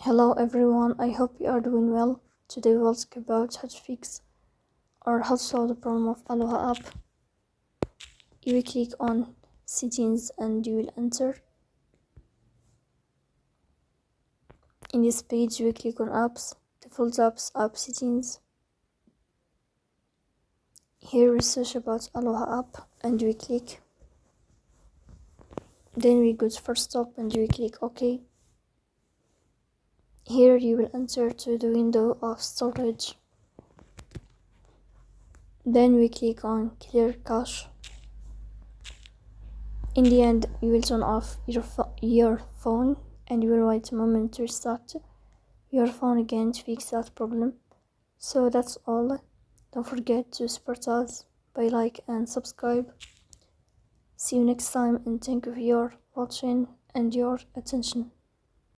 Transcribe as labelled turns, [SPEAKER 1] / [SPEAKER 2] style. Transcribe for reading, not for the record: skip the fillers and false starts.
[SPEAKER 1] Hello everyone, I hope you are doing well. Today we'll talk about how to fix or how to solve the problem of Aloha app. You will click on settings and you will enter. In this page you will click on apps, default apps, app settings. Here we search about Aloha app and we click. Then we go to first stop and you will click OK. Here you will enter to the window of storage. Then we click on clear cache. In the end, you will turn off your phone and you will wait a moment to restart your phone again to fix that problem. So that's all. Don't forget to support us by like and subscribe. See you next time and thank you for your watching and your attention.